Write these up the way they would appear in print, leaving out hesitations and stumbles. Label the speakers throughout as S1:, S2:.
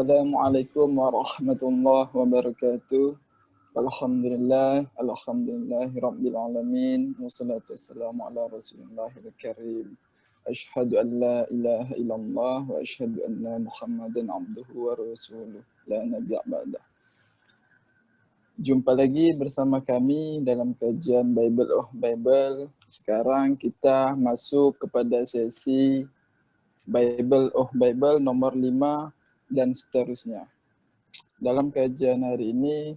S1: Assalamualaikum warahmatullahi wabarakatuh. Alhamdulillahi rabbil alamin. Wassalatu wassalamu ala Rasulillahil karim. Asyhadu an la ilaha illallah wa asyhadu anna Muhammadan abduhu wa rasuluh. La nabiyya ba'dah. Jumpa lagi bersama kami dalam kajian Bible of Bible. Sekarang kita masuk kepada sesi Bible of Bible nomor 5 dan seterusnya. Dalam kajian hari ini,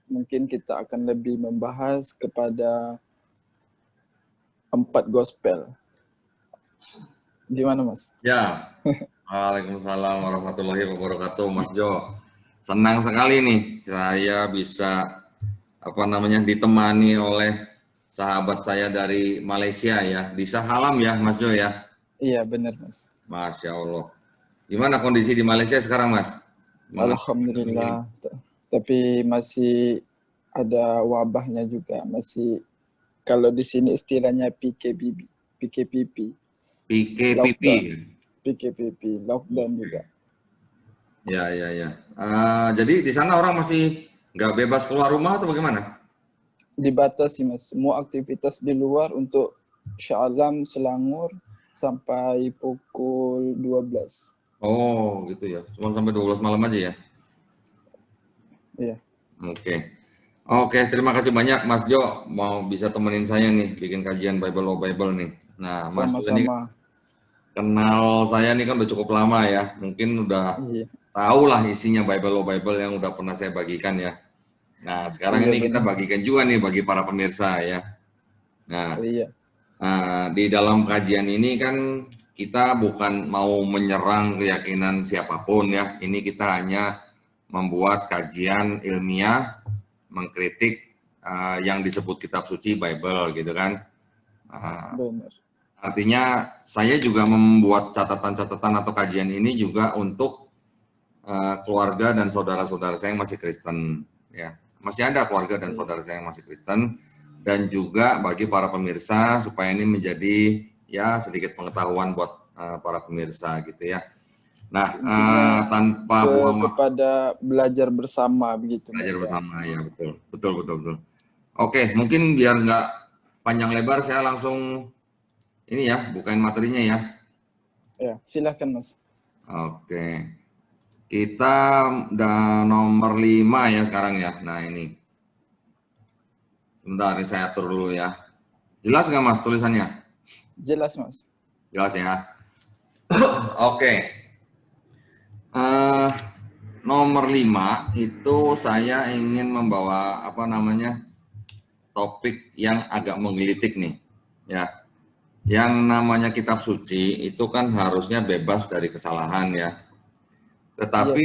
S1: mungkin kita akan lebih membahas kepada 4 gospel. Gimana, Mas?
S2: Ya, Waalaikumsalam warahmatullahi wabarakatuh, Mas Jo. Senang sekali nih saya bisa ditemani oleh sahabat saya dari Malaysia ya, di Sahalam ya, Mas Jo ya.
S1: Iya, benar, Mas.
S2: Masya Allah. Gimana kondisi di Malaysia sekarang, Mas?
S1: Alhamdulillah. Tapi masih ada wabahnya juga, masih kalau di sini istilahnya PKPP. PKPP, lockdown juga.
S2: Ya. Jadi di sana orang masih nggak bebas keluar rumah atau bagaimana?
S1: Dibatasi, Mas. Semua aktivitas di luar untuk Sya'alam, Selangor sampai pukul 12.
S2: Oh, gitu ya. Cuma sampai 12 malam aja ya?
S1: Iya.
S2: Oke, terima kasih banyak Mas Jo mau bisa temenin saya nih bikin kajian Bible of Bible nih. Nah, Mas Jo ini kenal saya nih kan udah cukup lama ya. Mungkin udah tahu lah isinya Bible of Bible yang udah pernah saya bagikan ya. Nah, sekarang ini kita bagikan juga nih bagi para pemirsa ya. Nah, di dalam kajian ini kan kita bukan mau menyerang keyakinan siapapun ya. Ini kita hanya membuat kajian ilmiah, mengkritik yang disebut kitab suci Bible gitu kan.
S1: Benar.
S2: Artinya saya juga membuat catatan-catatan atau kajian ini juga untuk keluarga dan saudara-saudara saya yang masih Kristen ya. Masih ada keluarga dan saudara saya yang masih Kristen, dan juga bagi para pemirsa supaya ini menjadi ya sedikit pengetahuan buat para pemirsa gitu ya. Nah, tanpa
S1: kepada belajar bersama begitu.
S2: Belajar bersama ya, betul. Oke, mungkin biar nggak panjang lebar saya langsung ini ya, bukain materinya ya.
S1: Ya, silakan Mas.
S2: Oke. Kita udah nomor 5 ya sekarang ya. Nah, ini. Sebentar, ini saya atur dulu ya. Jelas nggak Mas tulisannya?
S1: Jelas Mas.
S2: Jelas ya. Oke. Nomor 5 itu saya ingin membawa topik yang agak menggelitik nih. Ya. Yang namanya kitab suci itu kan harusnya bebas dari kesalahan ya. Tetapi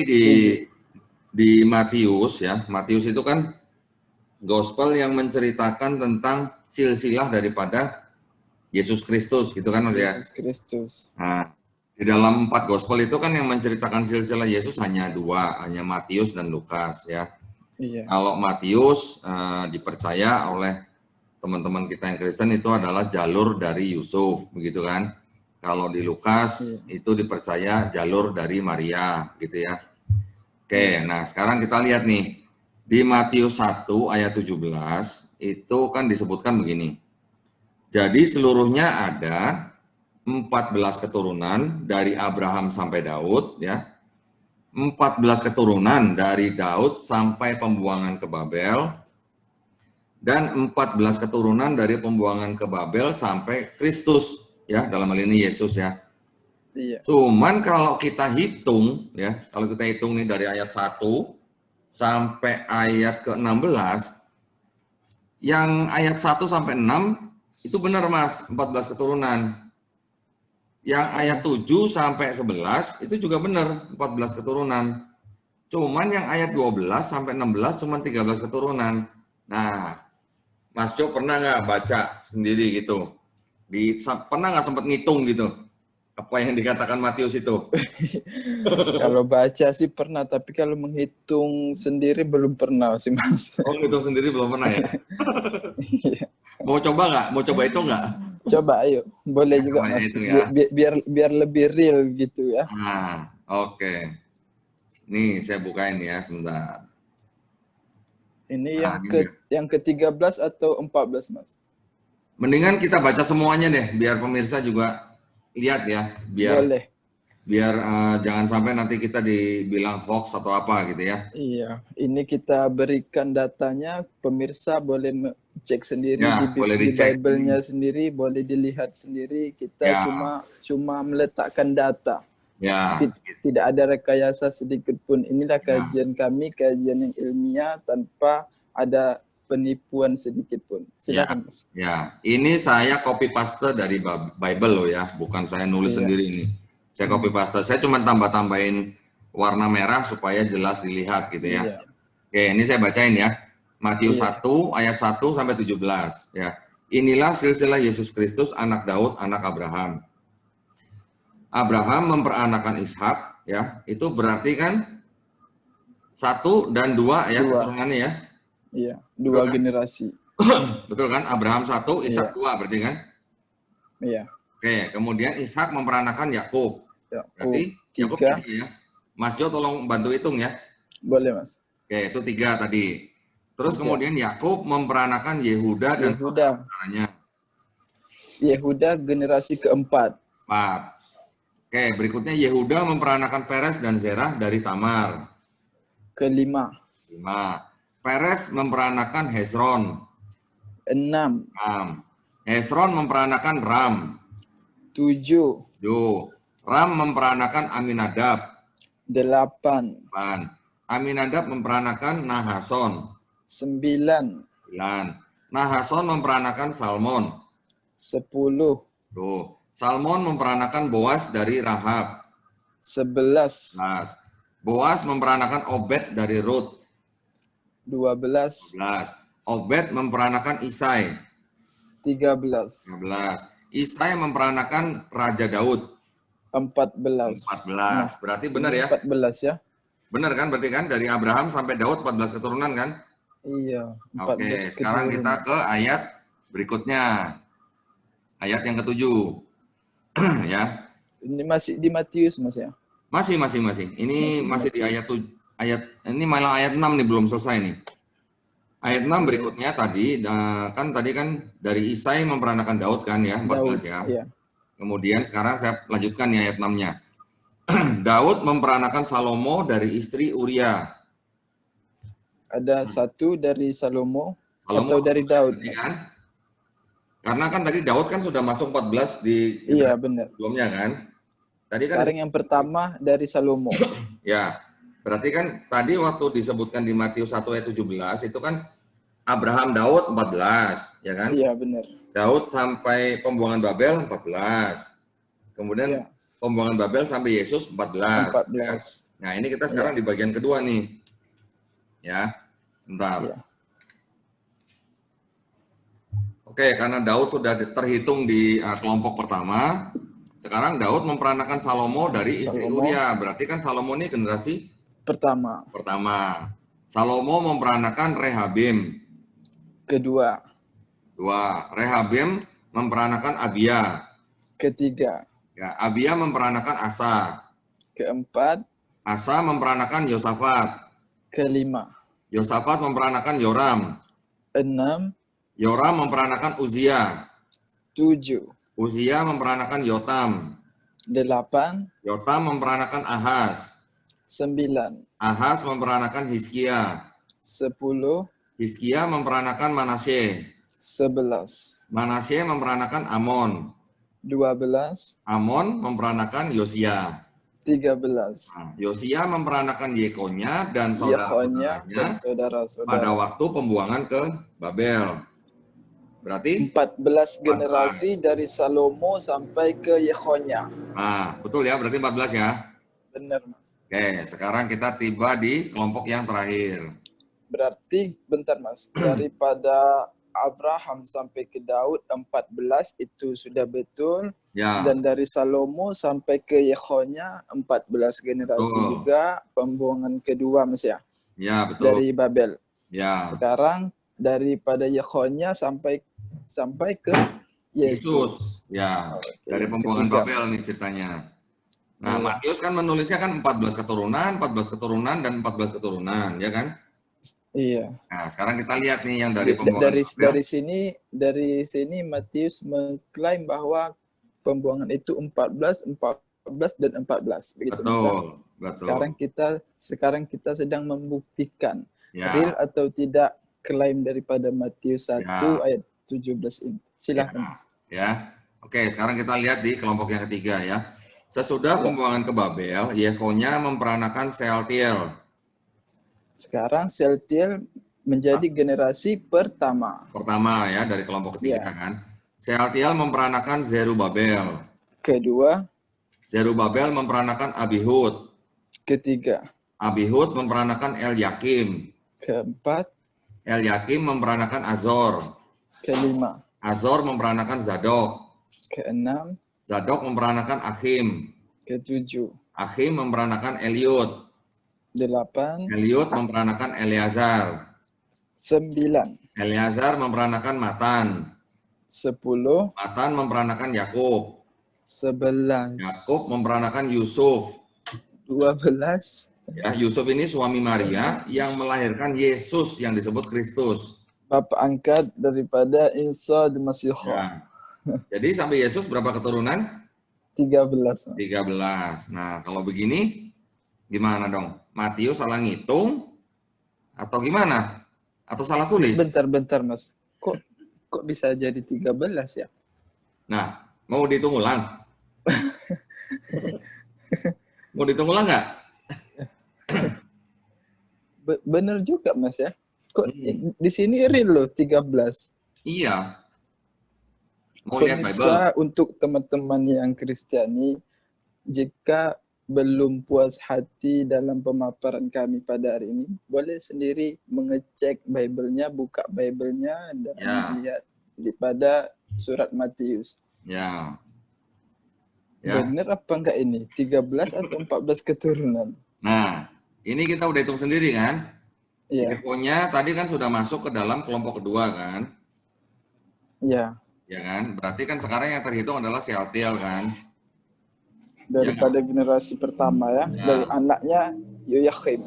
S2: di Matius ya, Matius itu kan gospel yang menceritakan tentang silsilah daripada Yesus Kristus gitu kan Mas ya.
S1: Yesus Kristus.
S2: Nah, di dalam 4 gospel itu kan yang menceritakan silsilah Yesus hanya 2, hanya Matius dan Lukas ya.
S1: Iya.
S2: Kalau Matius dipercaya oleh teman-teman kita yang Kristen itu adalah jalur dari Yusuf begitu kan. Kalau di Lukas itu dipercaya jalur dari Maria gitu ya. Oke, nah sekarang kita lihat nih. Di Matius 1 ayat 17 itu kan disebutkan begini. Jadi seluruhnya ada 14 keturunan dari Abraham sampai Daud ya. 14 keturunan dari Daud sampai pembuangan ke Babel. Dan 14 keturunan dari pembuangan ke Babel sampai Kristus ya, dalam hal ini Yesus ya.
S1: Iya.
S2: Cuman kalau kita hitung ya, kalau kita hitung nih dari ayat 1 sampai ayat ke-16, yang ayat 1 sampai 6 itu benar Mas, 14 keturunan. Yang ayat 7 sampai 11 itu juga benar, 14 keturunan. Cuman yang ayat 12 sampai 16 cuma 13 keturunan. Nah, Mas Jo pernah nggak baca sendiri gitu? Pernah nggak sempat ngitung gitu? Apa yang dikatakan Matius itu?
S1: Kalau baca sih pernah, tapi kalau menghitung sendiri belum pernah sih Mas.
S2: Oh, ngitung sendiri belum pernah ya? Mau coba nggak? Mau coba itu nggak?
S1: Coba ayo, boleh juga Mas.
S2: Ya.
S1: Biar lebih real gitu ya.
S2: Nah, oke. Nih, saya bukain ya sebentar.
S1: Ini
S2: Nah,
S1: yang ke-13 atau 14, Mas?
S2: mendingan kita baca semuanya deh, biar pemirsa juga lihat ya,
S1: Boleh.
S2: biar jangan sampai nanti kita dibilang hoax atau apa gitu ya.
S1: Iya, ini kita berikan datanya, pemirsa boleh cek sendiri
S2: Ya, boleh
S1: di
S2: dicek.
S1: Bible-nya sendiri, boleh dilihat sendiri. Kita
S2: Ya,
S1: cuma meletakkan data.
S2: ya,
S1: Tidak ada rekayasa sedikit pun. Inilah
S2: ya,
S1: kajian kami, kajian yang ilmiah tanpa ada penipuan sedikit pun.
S2: ya,
S1: Silakan, Mas.
S2: ya. Ini saya copy paste dari Bible loh ya, bukan saya nulis
S1: Iya.
S2: sendiri ini. Saya copy paste. Saya cuma tambah-tambahin warna merah supaya jelas dilihat gitu ya.
S1: Iya.
S2: Oke, ini saya bacain ya. Matius
S1: Iya.
S2: 1 ayat 1 sampai 17 ya. Inilah silsilah Yesus Kristus anak Daud, anak Abraham. Abraham memperanakan Ishak ya. Itu berarti kan 1 dan 2 ya keturunannya ya.
S1: Iya, dua
S2: Betul kan?
S1: generasi.
S2: Betul kan? Abraham 1, Ishak
S1: Iya.
S2: 2 berarti kan?
S1: Iya.
S2: Oke, kemudian Ishak memperanakan Yakub. Berarti Yakub
S1: 3.
S2: ini ya. Mas Jo tolong bantu hitung ya.
S1: Boleh, Mas.
S2: Oke, itu 3 tadi. Terus
S1: 3.
S2: kemudian Yakub memperanakan Yehuda dan saudara-saudaranya.
S1: Yehuda generasi keempat.
S2: 4. Oke, berikutnya Yehuda memperanakan Peres dan Zerah dari Tamar.
S1: Ke-5.
S2: 5. Peres memperanakan Hezron.
S1: 6.
S2: 6. Hezron memperanakan Ram.
S1: 7.
S2: 7. Ram memperanakan Aminadab.
S1: 8.
S2: 8. Aminadab memperanakan Nahason.
S1: 9.
S2: 9. Nahason memperanakan Salmon.
S1: 10.
S2: Tuh. Salmon memperanakan Boas dari Rahab.
S1: 11.
S2: 11. Boas memperanakan Obed dari Rut.
S1: 12.
S2: 12. Obed memperanakan Isai.
S1: 13.
S2: 13. Isai memperanakan Raja Daud.
S1: 14.
S2: 14. Berarti benar ya?
S1: 14 ya?
S2: Benar kan? Berarti kan dari Abraham sampai Daud 14 keturunan kan?
S1: Iya. 14
S2: Oke, sekarang kita ke ayat berikutnya. Ayat yang ke-7. Ya.
S1: Ini masih di Matius, Mas ya?
S2: Masih. Ini masih di ayat ini malah ayat 6 nih, belum selesai nih. Ayat 6 berikutnya tadi kan dari Isai memperanakan Daud kan ya, 14
S1: Daud,
S2: ya.
S1: iya.
S2: Kemudian sekarang saya lanjutkan nih ayat 6-nya. Daud memperanakan Salomo dari istri Uria.
S1: Ada satu dari Salomo
S2: Salomo
S1: atau dari Daud.
S2: kan? Karena kan tadi Daud kan sudah masuk 14 di
S1: Iya, benar.
S2: sebelumnya kan. Tadi
S1: Sekarang yang pertama dari Salomo.
S2: Ya, berarti kan tadi waktu disebutkan di Matius 1 ayat 17 itu kan Abraham Daud 14, ya kan?
S1: Iya, benar.
S2: Daud sampai pembuangan Babel 14. Kemudian pembuangan Babel sampai Yesus 14.
S1: 14.
S2: Ya. Nah, ini kita sekarang di bagian kedua nih. Ya, bentar.
S1: Iya.
S2: Oke, karena Daud sudah terhitung di kelompok pertama, sekarang Daud memperanakan Salomo dari istri Uria. Berarti kan Salomo ini generasi
S1: pertama.
S2: Salomo memperanakan Rehabim.
S1: Kedua.
S2: Rehabim memperanakan Abia.
S1: Ketiga.
S2: Ya, Abia memperanakan Asa.
S1: Keempat.
S2: Asa memperanakan Yosafat.
S1: Kelima.
S2: Yosafat memperanakan Yoram.
S1: 6.
S2: Yoram memperanakan Uzia.
S1: 7.
S2: Uzia memperanakan Yotam.
S1: 8.
S2: Yotam memperanakan Ahaz.
S1: 9.
S2: Ahaz memperanakan Hizkia.
S1: 10.
S2: Hizkia memperanakan Manasye.
S1: 11.
S2: Manasye memperanakan Amon.
S1: 12.
S2: Amon memperanakan Yosia.
S1: 13.
S2: Nah, Yosia memperanakan Yekonya dan
S1: saudara-saudaranya
S2: pada waktu pembuangan ke Babel. Berarti
S1: 14 generasi dari Salomo sampai ke Yekonya.
S2: Nah, betul ya, berarti 14 ya.
S1: Benar, Mas.
S2: Oke, sekarang kita tiba di kelompok yang terakhir.
S1: Berarti, bentar Mas, daripada Abraham sampai ke Daud 14 itu sudah betul.
S2: Ya.
S1: Dan dari Salomo sampai ke Yekonya 14 generasi juga pembuangan kedua, Mas ya.
S2: Ya, betul.
S1: Dari Babel.
S2: Ya.
S1: Sekarang daripada Yekonya sampai ke Yesus.
S2: Ya, dari pembuangan Babel nih ceritanya. Nah,
S1: Iya.
S2: Matius kan menulisnya kan 14 keturunan, 14 keturunan, dan 14 keturunan, ya kan?
S1: Iya.
S2: Nah, sekarang kita lihat nih yang dari pembuangan
S1: Dari
S2: Babel.
S1: dari sini Matius mengklaim bahwa pembuangan itu 14, 14 dan 14 begitu Mas.
S2: Betul, betul.
S1: Sekarang kita sedang membuktikan real
S2: Ya,
S1: atau tidak klaim daripada Matius 1
S2: ya,
S1: ayat 17 ini.
S2: ya,
S1: Silahkan Mas.
S2: ya. Oke, sekarang kita lihat di kelompok yang ketiga ya. Sesudah
S1: Ya.
S2: pembuangan ke Babel, Yefonya memperanakan Sealtiel.
S1: Sekarang Sealtiel menjadi generasi pertama.
S2: Pertama ya, dari kelompok ketiga
S1: Ya.
S2: kan. Sealtiel memperanakan Zerubabel.
S1: Kedua,
S2: Zerubabel memperanakan Abihud.
S1: ketiga,
S2: Abihud memperanakan Elyakim.
S1: keempat,
S2: Elyakim memperanakan Azor.
S1: kelima,
S2: Azor memperanakan Zadok.
S1: keenam,
S2: Zadok memperanakan Akhim.
S1: ketujuh,
S2: Akhim memperanakan Eliud.
S1: delapan,
S2: Eliud memperanakan Eleazar.
S1: 9,
S2: Eleazar memperanakan Matan.
S1: 10,
S2: Matan memperanakan Yakub.
S1: 11,
S2: Yakub memperanakan Yusuf.
S1: 12,
S2: Ya, Yusuf ini suami Maria yang melahirkan Yesus yang disebut Kristus.
S1: Bapak angkat daripada Isa di Masih.
S2: Ya. Jadi sampai Yesus berapa keturunan?
S1: 13.
S2: 13. Nah, kalau begini gimana dong? Matius salah ngitung atau gimana? Atau salah tulis?
S1: Bentar Mas. Kok bisa jadi 13 ya?
S2: Nah, mau dihitung ulang? Mau dihitung ulang nggak?
S1: Bener juga Mas ya. Kok di sini real loh 13.
S2: Iya. Mau lihat Bible?
S1: Pemirsa, untuk teman-teman yang Kristiani, jika belum puas hati dalam pemaparan kami pada hari ini, boleh sendiri mengecek Bible-nya, buka Bible-nya, dan
S2: Ya.
S1: lihat pada surat Matius.
S2: Ya. Ya.
S1: Benar apa enggak ini? 13 atau 14 keturunan?
S2: Nah, ini kita udah hitung sendiri kan?
S1: Iya.
S2: Yefonya tadi kan sudah masuk ke dalam kelompok kedua kan?
S1: Iya.
S2: Ya kan? Berarti kan sekarang yang terhitung adalah Sealtiel kan?
S1: Daripada generasi pertama ya. Dari anaknya Yoyakim.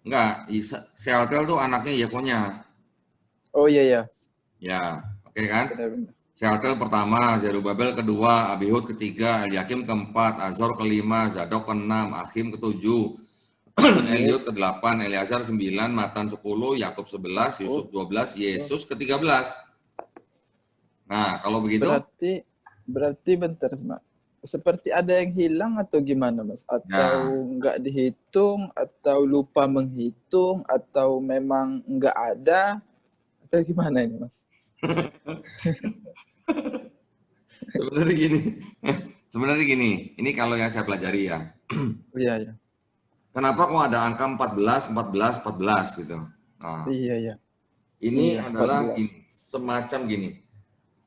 S2: Enggak, Sealtiel tuh anaknya Yefonya.
S1: Oh iya ya.
S2: Ya, oke kan?
S1: Benar-benar.
S2: Sealtiel pertama, Zerubabel kedua, Abihud ketiga, Elyakim keempat, Azor kelima, Zadok keenam, Akhim ketujuh, Eliud ke-8, Eleazar 9, Matan 10, Yakub 11, Yusuf 12, Yesus ke-13. Nah, kalau begitu
S1: berarti bentar, Mas. Seperti ada yang hilang atau gimana, Mas? Atau nggak dihitung, atau lupa menghitung, atau memang nggak ada, atau gimana ini, Mas?
S2: Sebenarnya gini, ini kalau yang saya pelajari ya.
S1: Iya, iya.
S2: Kenapa kok ada angka 14, 14, 14 gitu? Nah,
S1: iya.
S2: Ini
S1: Iya,
S2: adalah
S1: 14.
S2: semacam gini.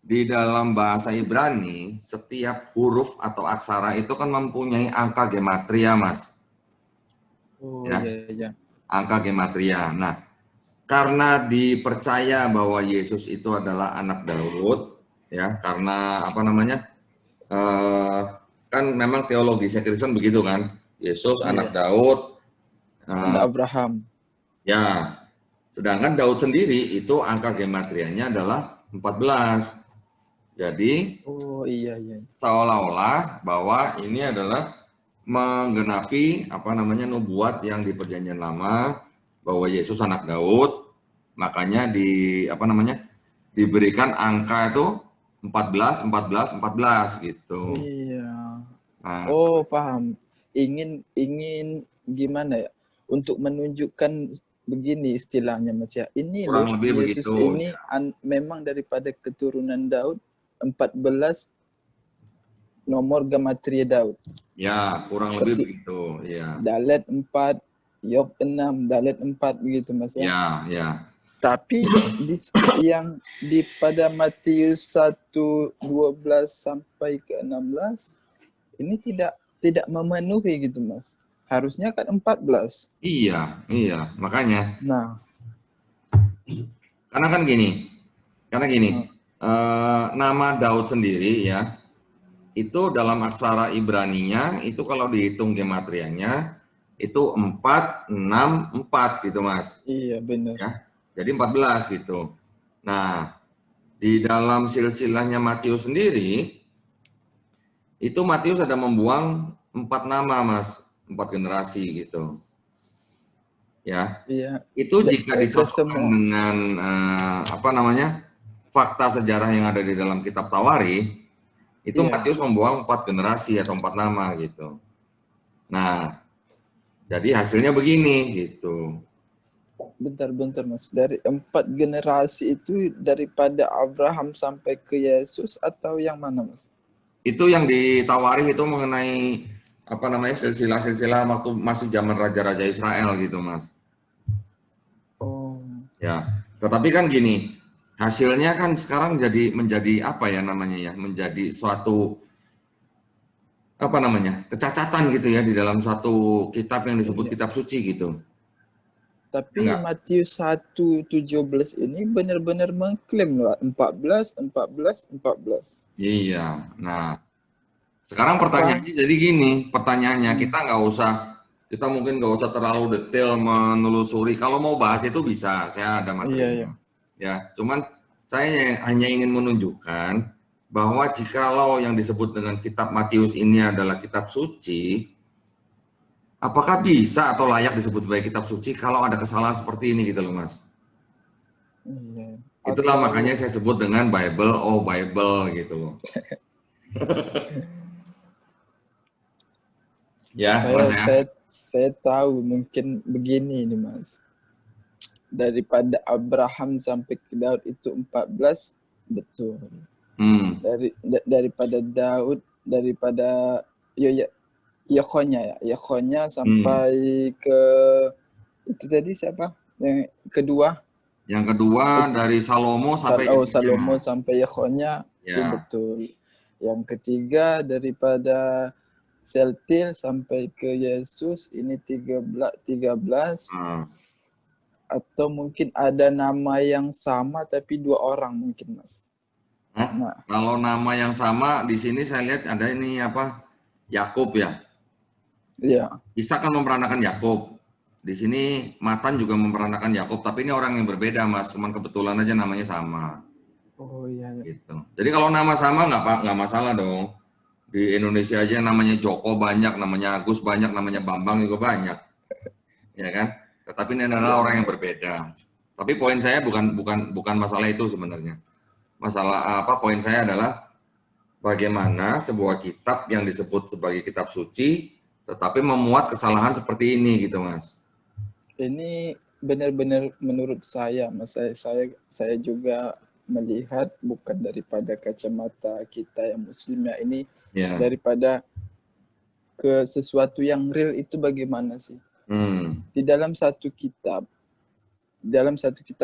S2: Di dalam bahasa Ibrani, setiap huruf atau aksara itu kan mempunyai angka gematria, Mas.
S1: Oh
S2: Ya,
S1: iya.
S2: angka gematria. Nah, karena dipercaya bahwa Yesus itu adalah anak Daud, ya, karena apa namanya? Kan memang teologisnya Kristen begitu kan? Yesus anak Daud,
S1: anak Abraham.
S2: Ya, sedangkan Daud sendiri itu angka gematrianya adalah 14. Jadi,
S1: oh iya.
S2: seolah-olah bahwa ini adalah menggenapi apa namanya nubuat yang di Perjanjian Lama bahwa Yesus anak Daud, makanya diberikan angka itu 14 gitu.
S1: Iya.
S2: Nah,
S1: Oh, paham. Ingin gimana ya? Untuk menunjukkan begini istilahnya, Mas ya. Ini
S2: kurang
S1: loh,
S2: lebih
S1: Yesus
S2: begitu.
S1: ini memang daripada keturunan Daud, 14 nomor gematria Daud.
S2: Ya, kurang lebih begitu, ya.
S1: Dalet 4, Yok 6, Dalet 4 begitu, Mas ya.
S2: Ya.
S1: Tapi yang pada Matius 1:12 sampai ke 16 ini tidak memenuhi gitu, Mas. Harusnya kan 14.
S2: Iya, makanya.
S1: Nah,
S2: Karena gini, nama Daud sendiri ya, itu dalam aksara Ibraninya itu kalau dihitung gematrianya itu 4, 6, 4 gitu Mas.
S1: Iya, benar.
S2: Ya. Jadi 14 gitu. Nah, di dalam silsilahnya Matius sendiri itu Matius ada membuang 4 nama Mas, 4 generasi gitu. Ya.
S1: Iya.
S2: Itu jika
S1: Ke
S2: dicocokkan
S1: semua.
S2: dengan fakta sejarah yang ada di dalam kitab Tawari, itu
S1: Iya.
S2: Matius membuang 4 generasi atau 4 nama gitu. Nah, jadi hasilnya begini gitu.
S1: Bentar Mas. Dari 4 generasi itu daripada Abraham sampai ke Yesus atau yang mana Mas?
S2: Itu yang ditawari itu mengenai apa namanya silsilah-silsilah waktu masih zaman raja-raja Israel gitu Mas.
S1: Oh.
S2: Ya, tetapi kan gini, hasilnya kan sekarang menjadi apa ya namanya ya, menjadi suatu apa namanya kecacatan gitu ya di dalam suatu kitab yang disebut
S1: Iya.
S2: kitab suci gitu.
S1: Tapi
S2: Enggak?
S1: Matius 1:17 ini benar-benar mengklaim loh 14, 14, 14.
S2: Iya. Nah, sekarang
S1: Apa?
S2: pertanyaannya jadi gini, pertanyaannya
S1: Hmm.
S2: kita mungkin nggak usah terlalu detail menelusuri. Kalau mau bahas itu bisa, saya ada
S1: Iya, iya.
S2: materinya. Ya, cuman saya hanya ingin menunjukkan bahwa jikalau yang disebut dengan kitab Matius ini adalah kitab suci, apakah bisa atau layak disebut sebagai kitab suci kalau ada kesalahan seperti ini gitu loh, Mas.
S1: Iya.
S2: Itulah
S1: Atau
S2: makanya saya sebut dengan Bible, oh Bible gitu loh. Ya,
S1: saya
S2: Mas ya.
S1: saya saya tahu mungkin begini nih Mas. Daripada Abraham sampai ke Daud itu 14, betul.
S2: Hmm,
S1: Daripada Daud, daripada ya Yekonya
S2: hmm.
S1: sampai ke itu tadi siapa? Yang kedua,
S2: Yang kedua dari Salomo sampai
S1: Salomo
S2: Yeremia.
S1: sampai Yekonya itu
S2: Ya.
S1: betul. Yang ketiga daripada Seltil sampai ke Yesus ini 13
S2: Nah,
S1: atau mungkin ada nama yang sama tapi 2 orang mungkin Mas.
S2: Hah?
S1: Nah,
S2: Kalau nama yang sama di sini saya lihat ada ini apa? Yakub ya.
S1: iya.
S2: Isa kan memeranakan Yakub. Di sini Matan juga memeranakan Yakub, tapi ini orang yang berbeda, Mas. Cuman kebetulan aja namanya sama.
S1: Oh iya, iya.
S2: Gitu. Jadi kalau nama sama nggak masalah dong. Di Indonesia aja namanya Joko banyak, namanya Agus banyak, namanya Bambang juga banyak, ya kan? Tetapi ini adalah
S1: Iya,
S2: orang yang
S1: iya.
S2: berbeda. Tapi poin saya bukan masalah itu sebenarnya. Masalah apa? Poin saya adalah bagaimana sebuah kitab yang disebut sebagai kitab suci, tetapi memuat kesalahan seperti ini gitu, Mas.
S1: Ini benar-benar menurut saya, Mas, saya juga melihat bukan daripada kacamata kita yang muslim ya, ini
S2: Ya.
S1: daripada ke sesuatu yang real itu bagaimana sih?
S2: Hmm.
S1: Di dalam satu kitab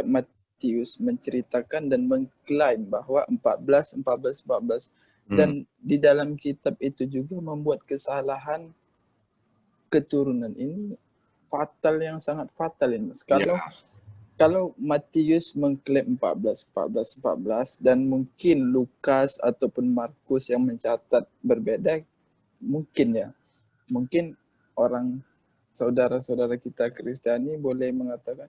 S1: Matius menceritakan dan mengklaim bahwa 14, 14, 14
S2: Hmm.
S1: dan di dalam kitab itu juga membuat kesalahan keturunan ini fatal yang sangat fatal ini Mas.
S2: Ya.
S1: Kalau Matius mengklaim 14, 14, 14 dan mungkin Lukas ataupun Markus yang mencatat berbeda, mungkin ya. Mungkin orang saudara-saudara kita Kristiani boleh mengatakan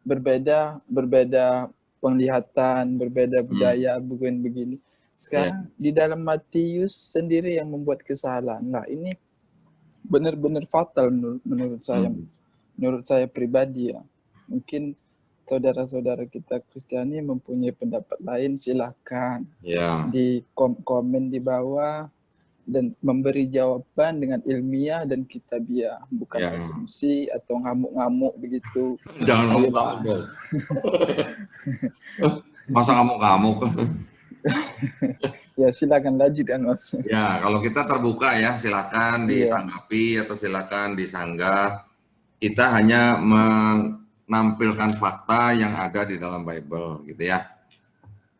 S1: berbeda berbeda penglihatan, berbeda
S2: Hmm.
S1: budaya, bukan begini.
S2: Ya.
S1: Sekarang di dalam Matius sendiri yang membuat kesalahan. Nah, ini benar-benar fatal menurut saya.
S2: Hmm.
S1: Menurut saya pribadi ya. Mungkin saudara-saudara kita Kristiani mempunyai pendapat lain, silahkan
S2: Ya.
S1: di komen di bawah dan memberi jawaban dengan ilmiah dan kitabiah, bukan
S2: Ya.
S1: asumsi atau ngamuk-ngamuk begitu.
S2: Jangan ngamuk-ngamuk
S1: Ayolah.
S2: dong. Masa ngamuk-ngamuk?
S1: Ya silakan lanjutkan Mas.
S2: Ya, kalau kita terbuka ya, silakan
S1: Iya.
S2: ditanggapi atau silakan disanggah. Kita hanya menampilkan fakta yang ada di dalam Bible, gitu ya.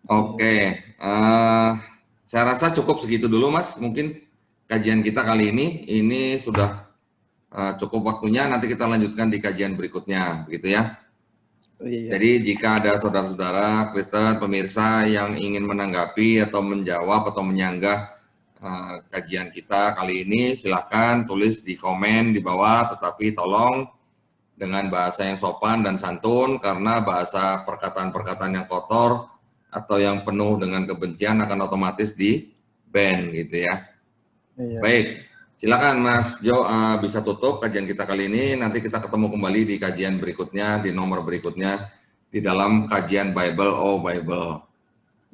S2: Oke,
S1: Iya.
S2: saya rasa cukup segitu dulu, Mas. Mungkin kajian kita kali ini sudah cukup waktunya. Nanti kita lanjutkan di kajian berikutnya, begitu ya.
S1: Iya.
S2: Jadi jika ada saudara-saudara Kristen, pemirsa yang ingin menanggapi atau menjawab atau menyanggah kajian kita kali ini, silahkan tulis di komen di bawah, tetapi tolong dengan bahasa yang sopan dan santun, karena bahasa perkataan-perkataan yang kotor atau yang penuh dengan kebencian akan otomatis di-ban gitu ya. Iya. Baik, silakan Mas Jo bisa tutup kajian kita kali ini, nanti kita ketemu kembali di kajian berikutnya, di nomor berikutnya, di dalam kajian Bible oh Bible.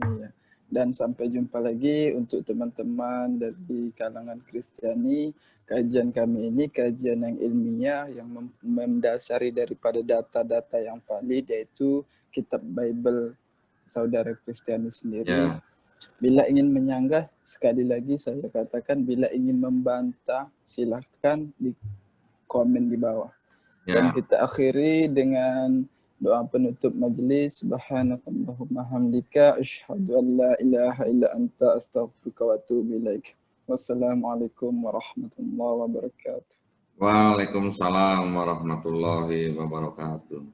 S1: Iya. Dan sampai jumpa lagi untuk teman-teman dari kalangan Kristiani. Kajian kami ini kajian yang ilmiah yang mendasari daripada data-data yang valid, yaitu kitab Bible saudara Kristiani sendiri. Yeah. Bila ingin menyanggah, sekali lagi saya katakan, bila ingin membantah, silahkan di komen di bawah. Yeah. Dan kita akhiri dengan doa penutup majelis. Subhanakallahumma hamdika asyhadu an la ilaha illa anta astaghfiruka wa atubu ilaik. Wassalamualaikum warahmatullahi wabarakatuh.
S2: Waalaikumsalam warahmatullahi wabarakatuh.